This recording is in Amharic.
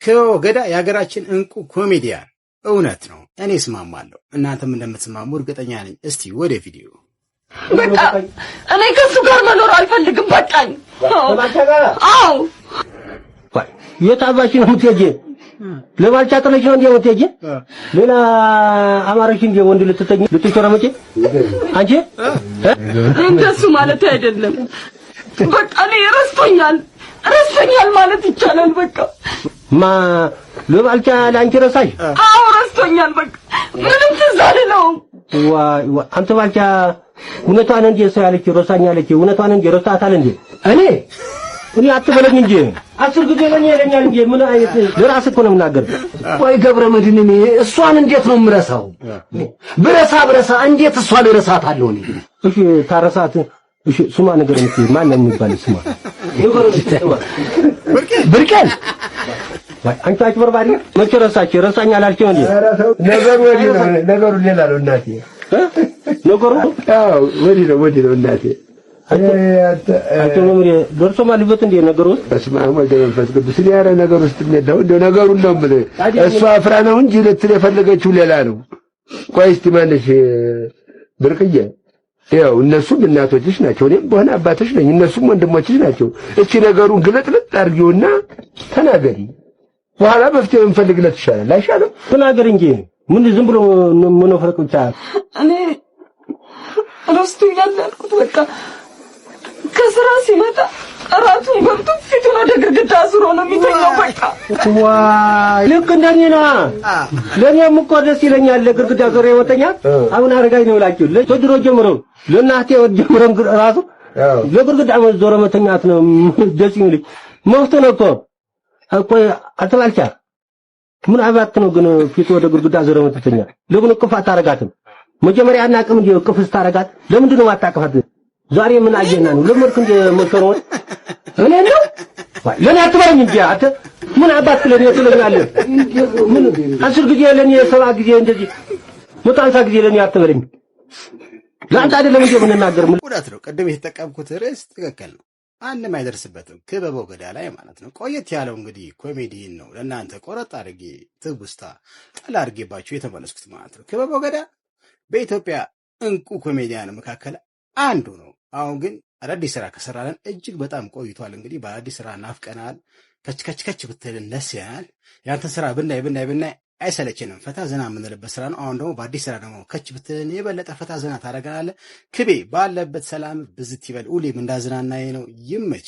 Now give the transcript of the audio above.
ክበበ ገዳ የሀገራችን እንቁ ኮሜዲያን እውነት ነው። እኔ እስማማለሁ፣ እናንተም እንደምትስማሙ እርግጠኛ ነኝ። እስቲ ወደ ቪዲዮ። በቃ እኔ ከሱ ጋር መኖር አልፈልግም። በቃኝ። አዎ የታባሽ ነው የምትሄጂ? ለባልቻ ጥለሽ ነው እንዴ የምትሄጂ? ሌላ አማራሽ እንዴ ወንድ ልትሾረመጪ አንቺ? እንደሱ ማለት አይደለም። በቃ እኔ ረስቶኛል ማለት ይቻላል። በቃ ለባልቻ ላንቺ ረሳሽ? አዎ ረስቶኛል። በቃ ምንም ትዝ አልለውም። ዋይ አንተ ባልቻ እውነቷን እንዴ ሰው ያለች ረሳኛለች። እውነቷን እንዴ ረሳታል እንዴ? እኔ አትበለኝ እንጂ 10 ጊዜ ለኛ ይለኛል እንጂ ምን አይነት ለራስ እኮ ነው የምናገር። ወይ ገብረ መድህን እኔ እሷን እንዴት ነው የምረሳው? ብረሳ እንዴት እሷን እረሳታለሁ እኔ? እሺ ታረሳት። እሺ ስማ ነገር እንትን ማን ነው የሚባል ስማ ብርቄን ወይ አንቺ አጭበርባሪ መቼ ረሳኝ አላልሽም እንዴ? ነገሩ ሌላ ነው እናቴ። ነገሩ ወዲህ ነው እናቴ። አንተ ነው ምሪ ደርሶ ማልበት እንደ ነገር ውስጥ በስመ አብ ወወልድ ወመንፈስ ቅዱስ ያረ ነገር ውስጥ እንደው ነገሩን ነው የምልህ። እሷ አፍራ ነው እንጂ ልትል የፈለገችው ሌላ ነው። ቆይ እስቲ ማለሽ ብርቅዬ፣ ያው እነሱም እናቶችሽ ናቸው፣ እኔም በሆነ አባትሽ ነኝ፣ እነሱም ወንድሞችሽ ናቸው። እቺ ነገሩን ግለጥለጥ አድርጊውና ተናገሪ። በኋላ መፍትሄ እንፈልግለት ይሻላል። አይሻልም? ተናገር እንጂ ምን ዝም ብሎ ምን ፈረቅ ብቻ እኔ ረስቶ ያላልኩት በቃ ከስራ ሲመጣ እራቱን በልቶ ፊቱን ወደ ግድግዳ አዙሮ ነው የሚተኛው። በቃ ዋይ ልክ እንደኔ ነው። ለኔም እኮ ደስ ይለኛል ለግድግዳ ዙሮ የመተኛት። አሁን አረጋኝ ነው እላችሁ ለድሮ ጀምሮ ለእናቴ ጀምሮ ራሱ ለግድግዳ ዙሮ መተኛት ነው ደስ ይለኝ። መፍቶ ነው እኮ አትባልቻ ምን አባት ነው ግን ፊቱ ወደ ግድግዳ ዙሮ መተኛ? ለምን እቅፍ አታረጋትም? መጀመሪያ አናቅም እንዴ እቅፍ ስታረጋት ለምንድን ነው አታቀፋት? ዛሬ ምን አየና ነው ለምርክ እንደ መከረው እኔ ነው ለኔ አትበለኝ እንጂ አተ ምን አባት ለኔ ትለኛለህ? ምን 10 ጊዜ ለኔ 7 ጊዜ እንደዚህ 150 ጊዜ ለኔ አትበለኝ። ለአንተ አይደለም እንጂ የምንናገር እውነት ነው። ቅድም የተጠቀምኩት ርዕስ ትክክል ነው። አንድም አይደርስበትም። ክበበ ገዳ ላይ ማለት ነው። ቆየት ያለው እንግዲህ ኮሜዲን ነው። ለእናንተ ቆረጥ አድርጌ ትውስታ ጣል አድርጌባችሁ የተመለስኩት ማለት ነው። ክበበ ገዳ በኢትዮጵያ እንቁ ኮሜዲያን መካከል አንዱ ነው። አሁን ግን አዳዲስ ስራ ከሰራለን እጅግ በጣም ቆይቷል። እንግዲህ በአዲስ ስራ ናፍቀናል። ከች ብትልን ደስ ይላል። ያንተ ስራ ብናይ አይሰለችንም። ፈታ ዘና የምንልበት ስራ ነው። አሁን ደግሞ በአዲስ ስራ ደግሞ ከች ብትልን የበለጠ ፈታ ዘና ታደርገናለህ። ክቤ ባለበት ሰላም ብዝት ይበል። ሁሌም እንዳዝናናዬ ነው። ይመች